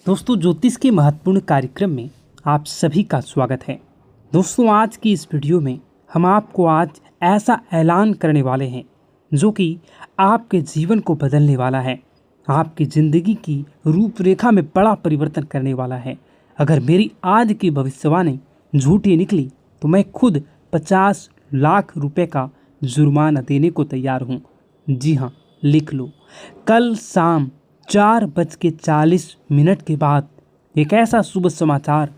दोस्तों, ज्योतिष के महत्वपूर्ण कार्यक्रम में आप सभी का स्वागत है। दोस्तों, आज की इस वीडियो में हम आपको आज ऐसा ऐलान करने वाले हैं जो कि आपके जीवन को बदलने वाला है, आपकी ज़िंदगी की रूपरेखा में बड़ा परिवर्तन करने वाला है। अगर मेरी आज की भविष्यवाणी झूठी निकली तो मैं खुद 50 लाख रुपए का जुर्माना देने को तैयार हूँ। जी हाँ, लिख लो। कल शाम 4:40 के बाद एक ऐसा शुभ समाचार,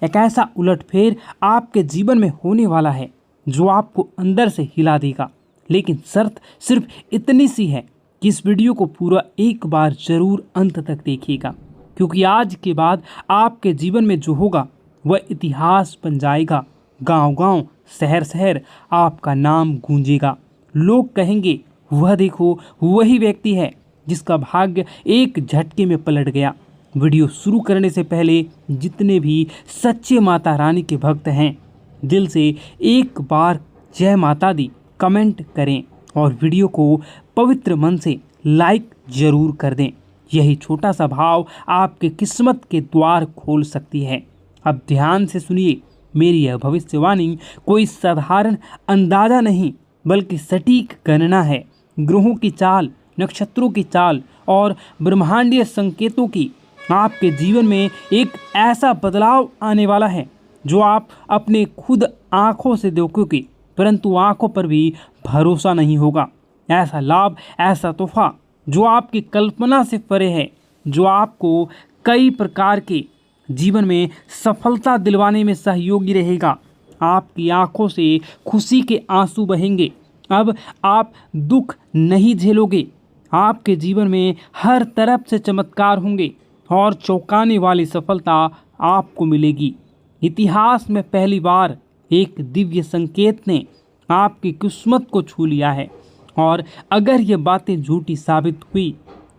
एक ऐसा उलटफेर आपके जीवन में होने वाला है जो आपको अंदर से हिला देगा। लेकिन शर्त सिर्फ इतनी सी है कि इस वीडियो को पूरा एक बार जरूर अंत तक देखिएगा, क्योंकि आज के बाद आपके जीवन में जो होगा वह इतिहास बन जाएगा। गांव-गांव, शहर-शहर आपका नाम गूंजेगा। लोग कहेंगे, वह देखो, वही व्यक्ति है जिसका भाग्य एक झटके में पलट गया। वीडियो शुरू करने से पहले जितने भी सच्चे माता रानी के भक्त हैं, दिल से एक बार जय माता दी कमेंट करें और वीडियो को पवित्र मन से लाइक जरूर कर दें। यही छोटा सा भाव आपके किस्मत के द्वार खोल सकती है। अब ध्यान से सुनिए, मेरी यह भविष्यवाणी कोई साधारण अंदाजा नहीं बल्कि सटीक गणना है। ग्रहों की चाल, नक्षत्रों की चाल और ब्रह्मांडीय संकेतों की आपके जीवन में एक ऐसा बदलाव आने वाला है जो आप अपने खुद आंखों से देखोगे, परंतु आंखों पर भी भरोसा नहीं होगा। ऐसा लाभ, ऐसा तोहफा जो आपकी कल्पना से परे है, जो आपको कई प्रकार के जीवन में सफलता दिलवाने में सहयोगी रहेगा। आपकी आंखों से खुशी के आंसू बहेंगे। अब आप दुख नहीं झेलोगे। आपके जीवन में हर तरफ से चमत्कार होंगे और चौंकाने वाली सफलता आपको मिलेगी। इतिहास में पहली बार एक दिव्य संकेत ने आपकी किस्मत को छू लिया है, और अगर ये बातें झूठी साबित हुई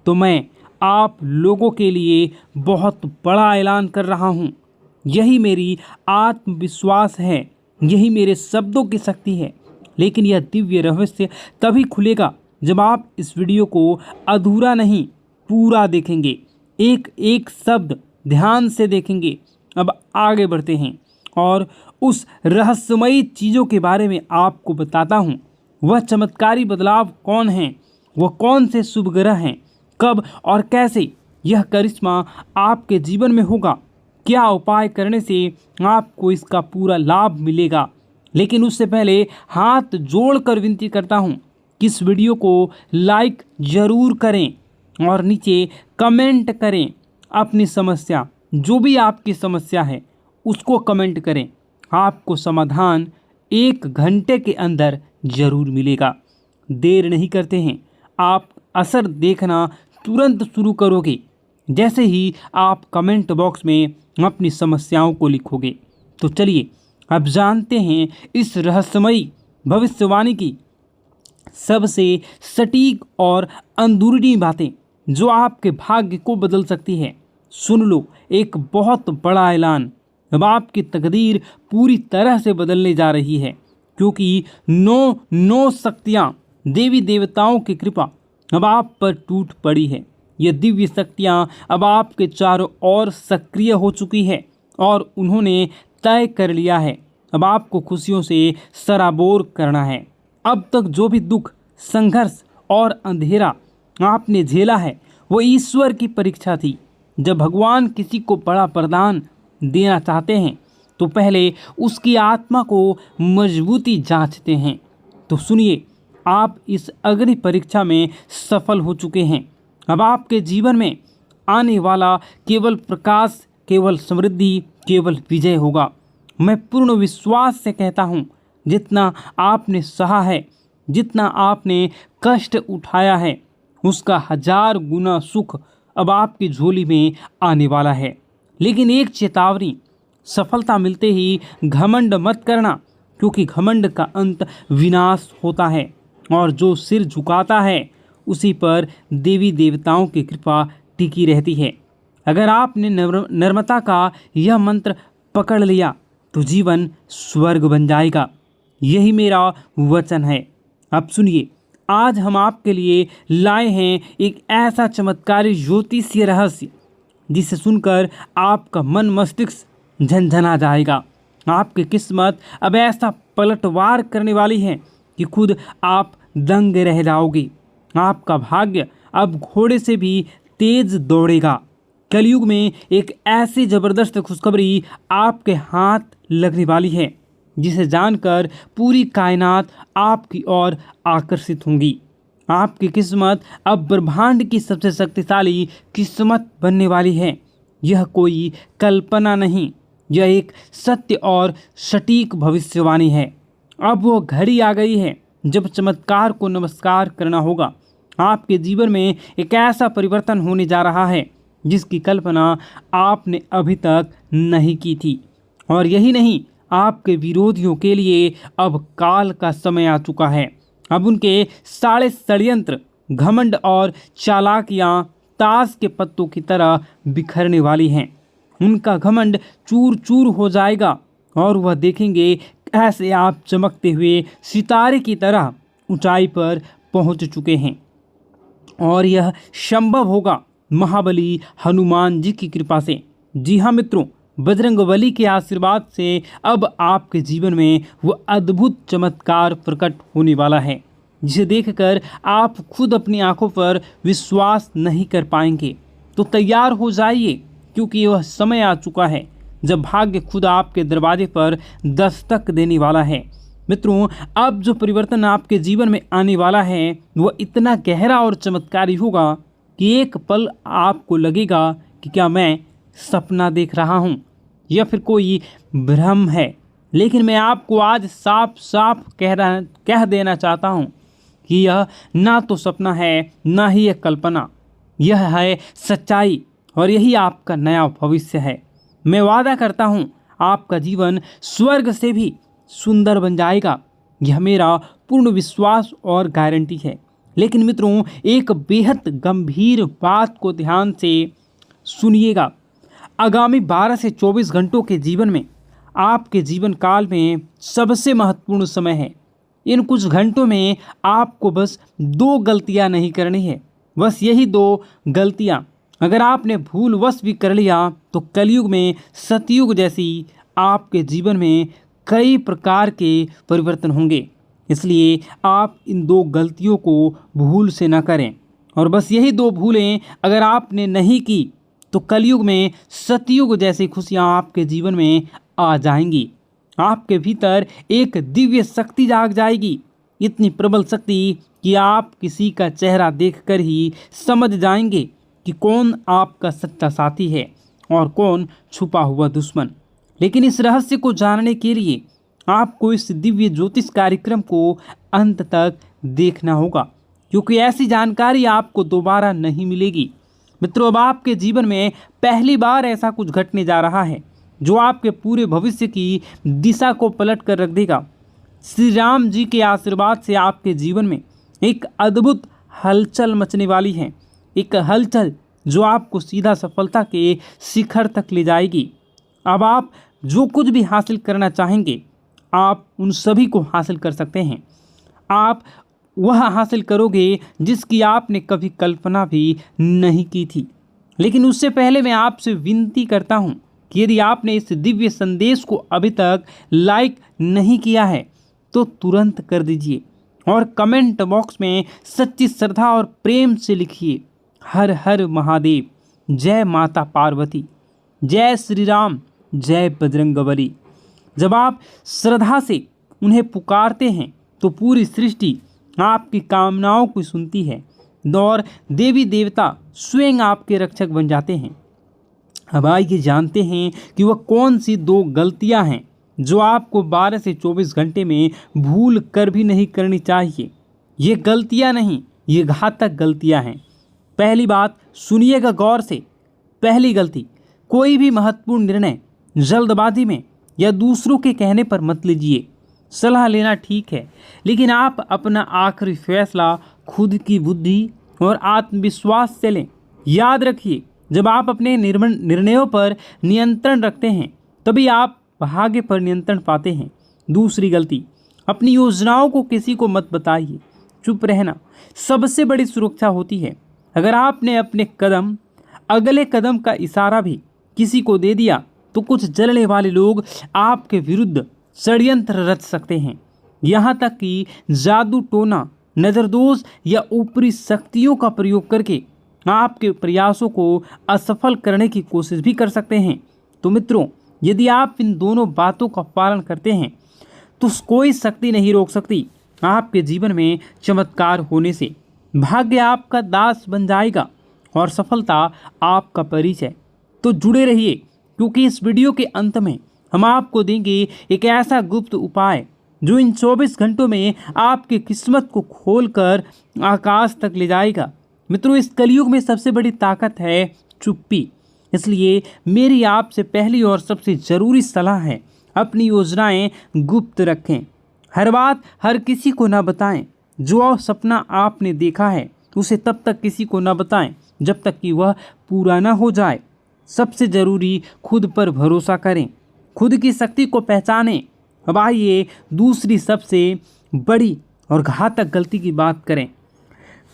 तो मैं आप लोगों के लिए बहुत बड़ा ऐलान कर रहा हूँ। यही मेरी आत्मविश्वास है, यही मेरे शब्दों की शक्ति है। लेकिन यह दिव्य रहस्य तभी खुलेगा जब आप इस वीडियो को अधूरा नहीं, पूरा देखेंगे, एक एक शब्द ध्यान से देखेंगे। अब आगे बढ़ते हैं और उस रहस्यमयी चीज़ों के बारे में आपको बताता हूँ। वह चमत्कारी बदलाव कौन हैं, वह कौन से शुभ ग्रह हैं, कब और कैसे यह करिश्मा आपके जीवन में होगा, क्या उपाय करने से आपको इसका पूरा लाभ मिलेगा। लेकिन उससे पहले हाथ जोड़कर विनती करता हूँ कि इस वीडियो को लाइक जरूर करें और नीचे कमेंट करें अपनी समस्या, जो भी आपकी समस्या है उसको कमेंट करें। आपको समाधान 1 घंटे के अंदर जरूर मिलेगा। देर नहीं करते हैं, आप असर देखना तुरंत शुरू करोगे जैसे ही आप कमेंट बॉक्स में अपनी समस्याओं को लिखोगे। तो चलिए अब जानते हैं इस रहस्यमयी भविष्यवाणी की सबसे सटीक और अंदरूनी बातें जो आपके भाग्य को बदल सकती है। सुन लो, एक बहुत बड़ा ऐलान। अब आपकी तकदीर पूरी तरह से बदलने जा रही है, क्योंकि 9 शक्तियाँ, देवी देवताओं की कृपा अब आप पर टूट पड़ी है। ये दिव्य शक्तियाँ अब आपके चारों ओर सक्रिय हो चुकी है और उन्होंने तय कर लिया है अब आपको खुशियों से सराबोर करना है। अब तक जो भी दुख, संघर्ष और अंधेरा आपने झेला है वो ईश्वर की परीक्षा थी। जब भगवान किसी को बड़ा वरदान देना चाहते हैं तो पहले उसकी आत्मा को मजबूती जांचते हैं। तो सुनिए, आप इस अग्नि परीक्षा में सफल हो चुके हैं। अब आपके जीवन में आने वाला केवल प्रकाश, केवल समृद्धि, केवल विजय होगा। मैं पूर्ण विश्वास से कहता हूँ, जितना आपने सहा है, जितना आपने कष्ट उठाया है, उसका 1000 गुना सुख अब आपकी झोली में आने वाला है। लेकिन एक चेतावनी, सफलता मिलते ही घमंड मत करना, क्योंकि घमंड का अंत विनाश होता है और जो सिर झुकाता है उसी पर देवी देवताओं की कृपा टिकी रहती है। अगर आपने नम्रता का यह मंत्र पकड़ लिया तो जीवन स्वर्ग बन जाएगा। यही मेरा वचन है। अब सुनिए, आज हम आपके लिए लाए हैं एक ऐसा चमत्कारी ज्योतिषीय रहस्य जिसे सुनकर आपका मन मस्तिष्क झनझना जाएगा। आपकी किस्मत अब ऐसा पलटवार करने वाली है कि खुद आप दंग रह जाओगे। आपका भाग्य अब घोड़े से भी तेज दौड़ेगा। कलयुग में एक ऐसी जबरदस्त खुशखबरी आपके हाथ लगने वाली है जिसे जानकर पूरी कायनात आपकी ओर आकर्षित होंगी। आपकी किस्मत अब ब्रह्मांड की सबसे शक्तिशाली किस्मत बनने वाली है। यह कोई कल्पना नहीं, यह एक सत्य और सटीक भविष्यवाणी है। अब वो घड़ी आ गई है जब चमत्कार को नमस्कार करना होगा। आपके जीवन में एक ऐसा परिवर्तन होने जा रहा है जिसकी कल्पना आपने अभी तक नहीं की थी। और यही नहीं, आपके विरोधियों के लिए अब काल का समय आ चुका है। अब उनके सारे षड्यंत्र, घमंड और चालाकियां ताश के पत्तों की तरह बिखरने वाली हैं। उनका घमंड चूर चूर हो जाएगा और वह देखेंगे कैसे आप चमकते हुए सितारे की तरह ऊंचाई पर पहुंच चुके हैं। और यह संभव होगा महाबली हनुमान जी की कृपा से। जी हाँ मित्रों, बजरंगबली के आशीर्वाद से अब आपके जीवन में वो अद्भुत चमत्कार प्रकट होने वाला है जिसे देखकर आप खुद अपनी आंखों पर विश्वास नहीं कर पाएंगे। तो तैयार हो जाइए, क्योंकि वह समय आ चुका है जब भाग्य खुद आपके दरवाजे पर दस्तक देने वाला है। मित्रों, अब जो परिवर्तन आपके जीवन में आने वाला है वह इतना गहरा और चमत्कारी होगा कि एक पल आपको लगेगा कि क्या मैं सपना देख रहा हूँ या फिर कोई भ्रम है। लेकिन मैं आपको आज साफ साफ कह देना चाहता हूँ कि यह ना तो सपना है ना ही एक कल्पना, यह है सच्चाई और यही आपका नया भविष्य है। मैं वादा करता हूँ आपका जीवन स्वर्ग से भी सुंदर बन जाएगा। यह मेरा पूर्ण विश्वास और गारंटी है। लेकिन मित्रों, एक बेहद गंभीर बात को ध्यान से सुनिएगा। आगामी 12 से 24 घंटों के जीवन में आपके जीवन काल में सबसे महत्वपूर्ण समय है। इन कुछ घंटों में आपको बस 2 गलतियां नहीं करनी है। बस यही 2 गलतियां अगर आपने भूलवश भी कर लिया तो कलयुग में सतयुग जैसी आपके जीवन में कई प्रकार के परिवर्तन होंगे। इसलिए आप इन 2 गलतियों को भूल से न करें। और बस यही 2 भूलें अगर आपने नहीं की तो कलयुग में सतयुग जैसी खुशियां आपके जीवन में आ जाएंगी। आपके भीतर एक दिव्य शक्ति जाग जाएगी, इतनी प्रबल शक्ति कि आप किसी का चेहरा देखकर ही समझ जाएंगे कि कौन आपका सच्चा साथी है और कौन छुपा हुआ दुश्मन। लेकिन इस रहस्य को जानने के लिए आपको इस दिव्य ज्योतिष कार्यक्रम को अंत तक देखना होगा, क्योंकि ऐसी जानकारी आपको दोबारा नहीं मिलेगी। मित्रों, अब आपके जीवन में पहली बार ऐसा कुछ घटने जा रहा है जो आपके पूरे भविष्य की दिशा को पलट कर रख देगा। श्री राम जी के आशीर्वाद से आपके जीवन में एक अद्भुत हलचल मचने वाली है। एक हलचल जो आपको सीधा सफलता के शिखर तक ले जाएगी। अब आप जो कुछ भी हासिल करना चाहेंगे आप उन सभी को हासिल कर सकते हैं। आप वह हासिल करोगे जिसकी आपने कभी कल्पना भी नहीं की थी। लेकिन उससे पहले मैं आपसे विनती करता हूं कि यदि आपने इस दिव्य संदेश को अभी तक लाइक नहीं किया है तो तुरंत कर दीजिए और कमेंट बॉक्स में सच्ची श्रद्धा और प्रेम से लिखिए, हर हर महादेव, जय माता पार्वती, जय श्री राम, जय बजरंगबली। जब आप श्रद्धा से उन्हें पुकारते हैं तो पूरी सृष्टि आपकी कामनाओं को सुनती है और देवी देवता स्वयं आपके रक्षक बन जाते हैं। अब आइए जानते हैं कि वह कौन सी 2 गलतियां हैं जो आपको 12 से 24 घंटे में भूल कर भी नहीं करनी चाहिए। ये गलतियां नहीं, ये घातक गलतियां हैं। पहली बात सुनिएगा गौर से। पहली गलती, कोई भी महत्वपूर्ण निर्णय जल्दबाजी में या दूसरों के कहने पर मत लीजिए। सलाह लेना ठीक है, लेकिन आप अपना आखिरी फैसला खुद की बुद्धि और आत्मविश्वास से लें। याद रखिए, जब आप अपने निर्णयों पर नियंत्रण रखते हैं तभी आप भाग्य पर नियंत्रण पाते हैं। दूसरी गलती, अपनी योजनाओं को किसी को मत बताइए। चुप रहना सबसे बड़ी सुरक्षा होती है। अगर आपने अपने कदम अगले कदम का इशारा भी किसी को दे दिया तो कुछ जलने वाले लोग आपके विरुद्ध षड्यंत्र रच सकते हैं। यहाँ तक कि जादू टोना, नज़रदोष या ऊपरी शक्तियों का प्रयोग करके आपके प्रयासों को असफल करने की कोशिश भी कर सकते हैं। तो मित्रों, यदि आप इन दोनों बातों का पालन करते हैं तो कोई शक्ति नहीं रोक सकती आपके जीवन में चमत्कार होने से। भाग्य आपका दास बन जाएगा और सफलता आपका परिचय। तो जुड़े रहिए, क्योंकि इस वीडियो के अंत में हम आपको देंगे एक ऐसा गुप्त उपाय जो इन 24 घंटों में आपकी किस्मत को खोलकर आकाश तक ले जाएगा। मित्रों, इस कलयुग में सबसे बड़ी ताकत है चुप्पी। इसलिए मेरी आपसे पहली और सबसे ज़रूरी सलाह है, अपनी योजनाएं गुप्त रखें। हर बात हर किसी को ना बताएं। जो सपना आपने देखा है उसे तब तक किसी को ना बताएं जब तक कि वह पूरा ना हो जाए। सबसे ज़रूरी, खुद पर भरोसा करें, खुद की शक्ति को पहचानें। अब आइए दूसरी सबसे बड़ी और घातक गलती की बात करें।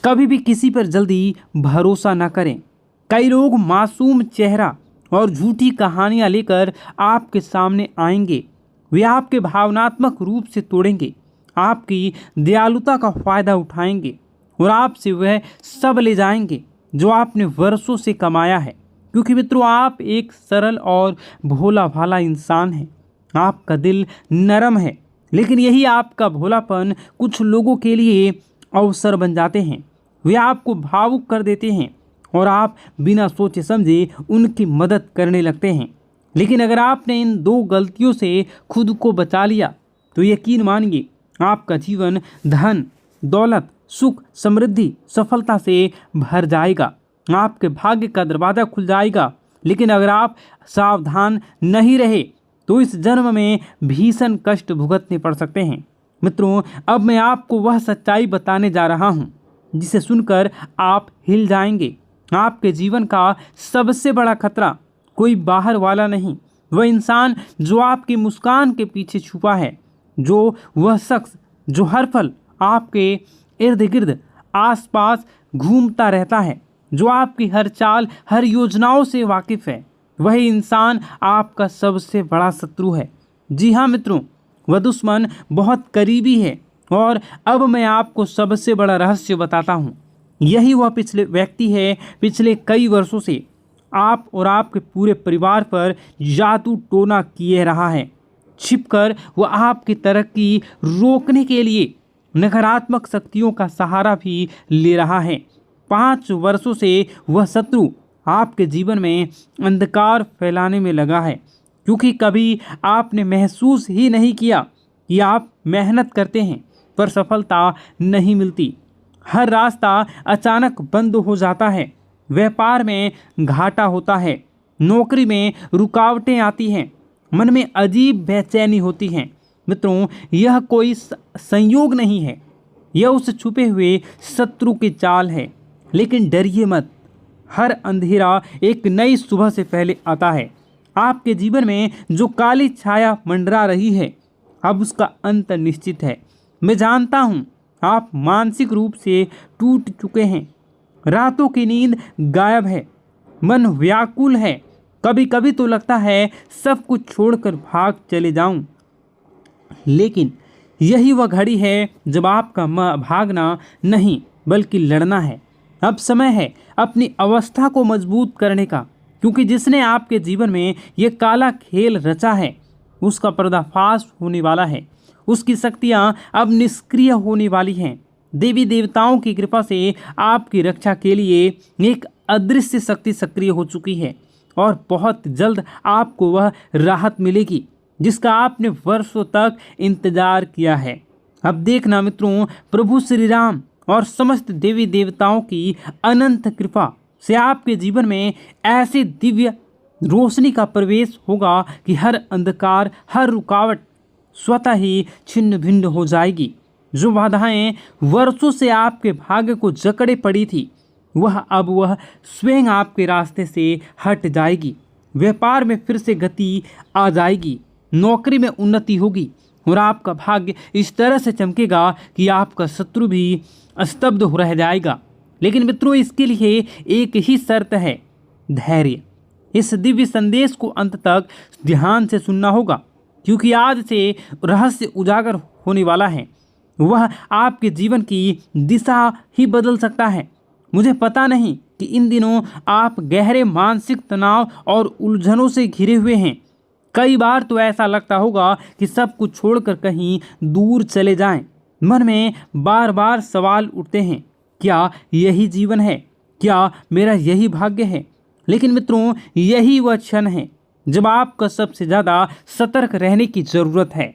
कभी भी किसी पर जल्दी भरोसा ना करें। कई लोग मासूम चेहरा और झूठी कहानियाँ लेकर आपके सामने आएंगे। वे आपके भावनात्मक रूप से तोड़ेंगे, आपकी दयालुता का फ़ायदा उठाएंगे और आपसे वह सब ले जाएंगे जो आपने वर्षों से कमाया है। क्योंकि मित्रों, आप एक सरल और भोला भाला इंसान हैं। आपका दिल नरम है, लेकिन यही आपका भोलापन कुछ लोगों के लिए अवसर बन जाते हैं। वे आपको भावुक कर देते हैं और आप बिना सोचे समझे उनकी मदद करने लगते हैं। लेकिन अगर आपने इन दो गलतियों से खुद को बचा लिया तो यकीन मानिए, आपका जीवन धन, दौलत, सुख, समृद्धि, सफलता से भर जाएगा। आपके भाग्य का दरवाज़ा खुल जाएगा। लेकिन अगर आप सावधान नहीं रहे तो इस जन्म में भीषण कष्ट भुगतने पड़ सकते हैं। मित्रों, अब मैं आपको वह सच्चाई बताने जा रहा हूँ जिसे सुनकर आप हिल जाएंगे। आपके जीवन का सबसे बड़ा खतरा कोई बाहर वाला नहीं, वह इंसान जो आपकी मुस्कान के पीछे छुपा है, जो वह शख्स जो हर पल आपके इर्द गिर्द आसपास घूमता रहता है, जो आपकी हर चाल, हर योजनाओं से वाकिफ़ है। वही इंसान आपका सबसे बड़ा शत्रु है। जी हाँ मित्रों, वह दुश्मन बहुत करीबी है। और अब मैं आपको सबसे बड़ा रहस्य बताता हूँ। यही वह व्यक्ति है पिछले कई वर्षों से आप और आपके पूरे परिवार पर जादू टोना किए रहा है। छिपकर वह आपकी तरक्की रोकने के लिए नकारात्मक शक्तियों का सहारा भी ले रहा है। 5 वर्षों से वह शत्रु आपके जीवन में अंधकार फैलाने में लगा है, क्योंकि कभी आपने महसूस ही नहीं किया कि आप मेहनत करते हैं पर सफलता नहीं मिलती। हर रास्ता अचानक बंद हो जाता है, व्यापार में घाटा होता है, नौकरी में रुकावटें आती हैं, मन में अजीब बेचैनी होती है। मित्रों, यह कोई संयोग नहीं है, यह उस छुपे हुए शत्रु की चाल है। लेकिन डरिए मत, हर अंधेरा एक नई सुबह से पहले आता है। आपके जीवन में जो काली छाया मंडरा रही है, अब उसका अंत निश्चित है। मैं जानता हूँ आप मानसिक रूप से टूट चुके हैं, रातों की नींद गायब है, मन व्याकुल है। कभी कभी तो लगता है सब कुछ छोड़कर भाग चले जाऊं। लेकिन यही वह घड़ी है जब आपका भागना नहीं बल्कि लड़ना है। अब समय है अपनी अवस्था को मजबूत करने का, क्योंकि जिसने आपके जीवन में ये काला खेल रचा है उसका पर्दाफाश होने वाला है। उसकी शक्तियाँ अब निष्क्रिय होने वाली हैं। देवी देवताओं की कृपा से आपकी रक्षा के लिए एक अदृश्य शक्ति सक्रिय हो चुकी है और बहुत जल्द आपको वह राहत मिलेगी जिसका आपने वर्षों तक इंतजार किया है। अब देखना मित्रों, प्रभु श्री राम और समस्त देवी देवताओं की अनंत कृपा से आपके जीवन में ऐसी दिव्य रोशनी का प्रवेश होगा कि हर अंधकार, हर रुकावट स्वतः ही छिन्न भिन्न हो जाएगी। जो बाधाएं वर्षों से आपके भाग्य को जकड़े पड़ी थी, वह स्वयं आपके रास्ते से हट जाएगी। व्यापार में फिर से गति आ जाएगी, नौकरी में उन्नति होगी और आपका भाग्य इस तरह से चमकेगा कि आपका शत्रु भी स्तब्ध हो रह जाएगा। लेकिन मित्रों, इसके लिए एक ही शर्त है, धैर्य। इस दिव्य संदेश को अंत तक ध्यान से सुनना होगा, क्योंकि आज से रहस्य उजागर होने वाला है। वह आपके जीवन की दिशा ही बदल सकता है। मुझे पता नहीं कि इन दिनों आप गहरे मानसिक तनाव और उलझनों से घिरे हुए हैं। कई बार तो ऐसा लगता होगा कि सब कुछ छोड़कर कहीं दूर चले जाएं। मन में बार बार सवाल उठते हैं, क्या यही जीवन है? क्या मेरा यही भाग्य है? लेकिन मित्रों, यही वह क्षण है जब आपको सबसे ज़्यादा सतर्क रहने की ज़रूरत है,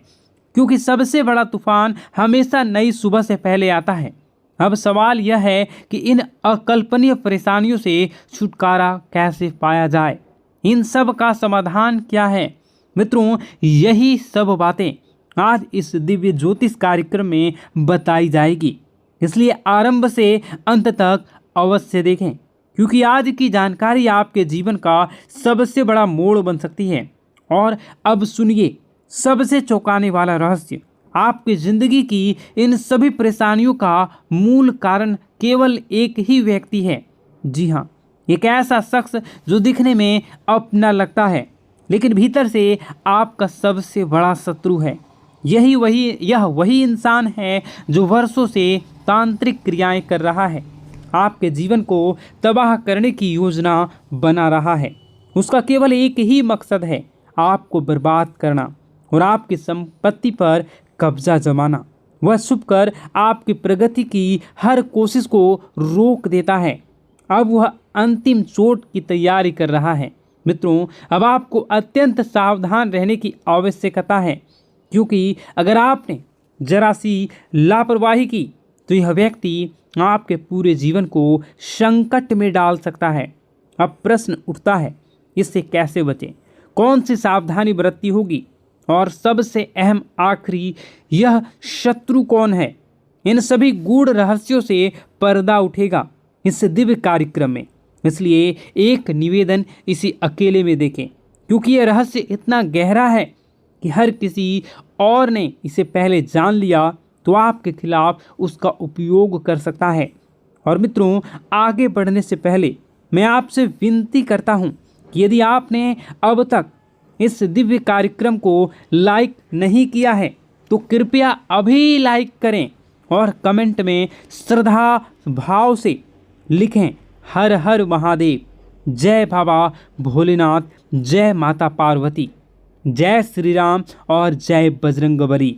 क्योंकि सबसे बड़ा तूफान हमेशा नई सुबह से पहले आता है। अब सवाल यह है कि इन अकल्पनीय परेशानियों से छुटकारा कैसे पाया जाए? इन सब का समाधान क्या है? मित्रों, यही सब बातें आज इस दिव्य ज्योतिष कार्यक्रम में बताई जाएगी, इसलिए आरंभ से अंत तक अवश्य देखें, क्योंकि आज की जानकारी आपके जीवन का सबसे बड़ा मोड़ बन सकती है। और अब सुनिए सबसे चौंकाने वाला रहस्य। आपकी जिंदगी की इन सभी परेशानियों का मूल कारण केवल एक ही व्यक्ति है। जी हाँ, एक ऐसा शख्स जो दिखने में अपना लगता है, लेकिन भीतर से आपका सबसे बड़ा शत्रु है। यह वही इंसान है जो वर्षों से तांत्रिक क्रियाएं कर रहा है, आपके जीवन को तबाह करने की योजना बना रहा है। उसका केवल एक ही मकसद है, आपको बर्बाद करना और आपकी संपत्ति पर कब्जा जमाना। वह छुपकर आपकी प्रगति की हर कोशिश को रोक देता है। अब वह अंतिम चोट की तैयारी कर रहा है। मित्रों, अब आपको अत्यंत सावधान रहने की आवश्यकता है, क्योंकि अगर आपने जरा सी लापरवाही की तो यह व्यक्ति आपके पूरे जीवन को संकट में डाल सकता है। अब प्रश्न उठता है, इससे कैसे बचें? कौन सी सावधानी बरतनी होगी? और सबसे अहम आखिरी, यह शत्रु कौन है? इन सभी गूढ़ रहस्यों से पर्दा उठेगा इस दिव्य कार्यक्रम में। इसलिए एक निवेदन, इसी अकेले में देखें, क्योंकि यह रहस्य इतना गहरा है कि हर किसी और ने इसे पहले जान लिया तो आपके खिलाफ उसका उपयोग कर सकता है। और मित्रों, आगे बढ़ने से पहले मैं आपसे विनती करता हूं कि यदि आपने अब तक इस दिव्य कार्यक्रम को लाइक नहीं किया है तो कृपया अभी लाइक करें और कमेंट में श्रद्धा भाव से लिखें, हर हर महादेव, जय बाबा भोलेनाथ, जय माता पार्वती, जय श्री राम और जय बजरंगबली।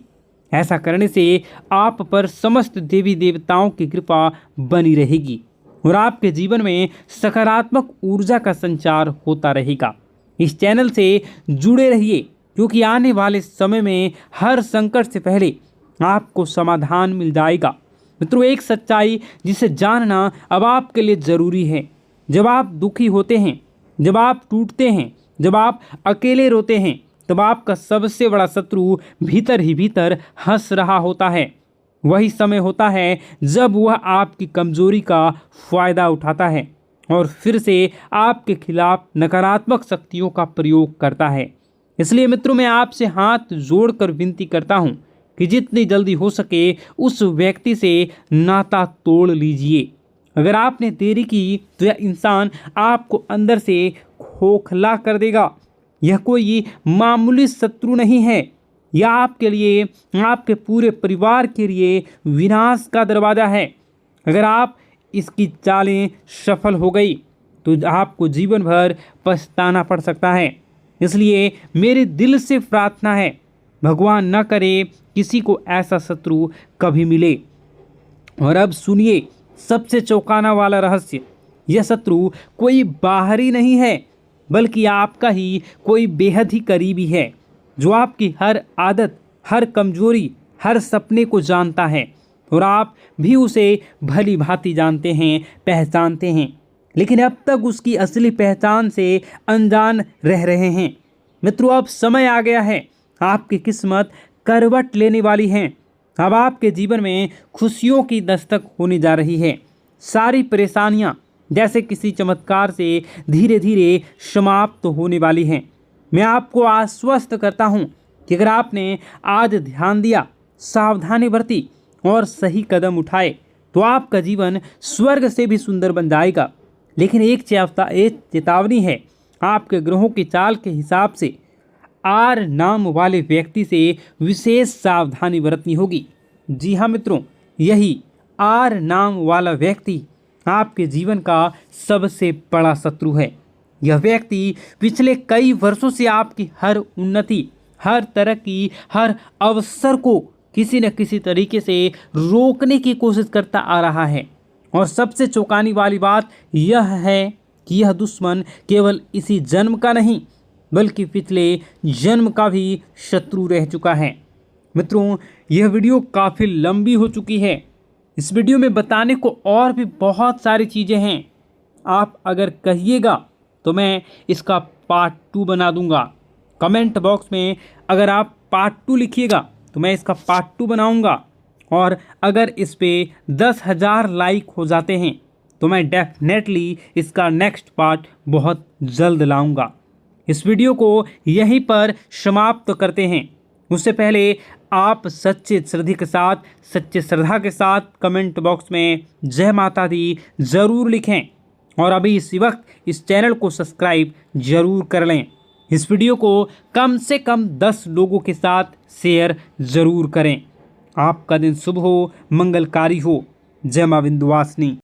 ऐसा करने से आप पर समस्त देवी देवताओं की कृपा बनी रहेगी और आपके जीवन में सकारात्मक ऊर्जा का संचार होता रहेगा। इस चैनल से जुड़े रहिए, क्योंकि आने वाले समय में हर संकट से पहले आपको समाधान मिल जाएगा। मित्रों, एक सच्चाई जिसे जानना अब आपके लिए ज़रूरी है। जब आप दुखी होते हैं, जब आप टूटते हैं, जब आप अकेले रोते हैं, तब आपका सबसे बड़ा शत्रु भीतर ही भीतर हंस रहा होता है। वही समय होता है जब वह आपकी कमजोरी का फायदा उठाता है और फिर से आपके खिलाफ नकारात्मक शक्तियों का प्रयोग करता है। इसलिए मित्रों, मैं आपसे हाथ जोड़कर विनती करता हूं कि जितनी जल्दी हो सके उस व्यक्ति से नाता तोड़ लीजिए। अगर आपने देरी की तो यह इंसान आपको अंदर से खोखला कर देगा। यह कोई मामूली शत्रु नहीं है, यह आपके लिए, आपके पूरे परिवार के लिए विनाश का दरवाजा है। अगर आप इसकी चालें सफल हो गई तो आपको जीवन भर पछताना पड़ सकता है। इसलिए मेरे दिल से प्रार्थना है, भगवान न करे किसी को ऐसा शत्रु कभी मिले। और अब सुनिए सबसे चौंकाना वाला रहस्य। यह शत्रु कोई बाहरी नहीं है, बल्कि आपका ही कोई बेहद ही करीबी है, जो आपकी हर आदत, हर कमजोरी, हर सपने को जानता है और आप भी उसे भली भांति जानते हैं, पहचानते हैं, लेकिन अब तक उसकी असली पहचान से अनजान रह रहे हैं। मित्रों, अब समय आ गया है, आपकी किस्मत करवट लेने वाली है। अब आपके जीवन में खुशियों की दस्तक होने जा रही है। सारी परेशानियां जैसे किसी चमत्कार से धीरे धीरे समाप्त होने वाली हैं। मैं आपको आश्वस्त करता हूं कि अगर आपने आज ध्यान दिया, सावधानी बरती और सही कदम उठाए तो आपका जीवन स्वर्ग से भी सुंदर बन जाएगा। लेकिन एक चेतावनी है, आपके ग्रहों की चाल के हिसाब से आर नाम वाले व्यक्ति से विशेष सावधानी बरतनी होगी। जी हाँ मित्रों, यही आर नाम वाला व्यक्ति आपके जीवन का सबसे बड़ा शत्रु है। यह व्यक्ति पिछले कई वर्षों से आपकी हर उन्नति, हर तरक्की, हर अवसर को किसी न किसी तरीके से रोकने की कोशिश करता आ रहा है। और सबसे चौंकाने वाली बात यह है कि यह दुश्मन केवल इसी जन्म का नहीं बल्कि पिछले जन्म का भी शत्रु रह चुका है। मित्रों, यह वीडियो काफ़ी लंबी हो चुकी है। इस वीडियो में बताने को और भी बहुत सारी चीज़ें हैं। आप अगर कहिएगा तो मैं इसका पार्ट 2 बना दूंगा। कमेंट बॉक्स में अगर आप पार्ट 2 लिखिएगा तो मैं इसका पार्ट 2 बनाऊंगा। और अगर इस पे 10,000 लाइक हो जाते हैं तो मैं डेफिनेटली इसका नेक्स्ट पार्ट बहुत जल्द लाऊंगा। इस वीडियो को यहीं पर समाप्त करते हैं। उससे पहले आप सच्चे श्रद्धा के साथ कमेंट बॉक्स में जय माता दी ज़रूर लिखें। और अभी इसी वक्त इस चैनल को सब्सक्राइब ज़रूर कर लें। इस वीडियो को कम से कम 10 लोगों के साथ शेयर ज़रूर करें। आपका दिन शुभ हो, मंगलकारी हो। जय मां विंध्यवासिनी।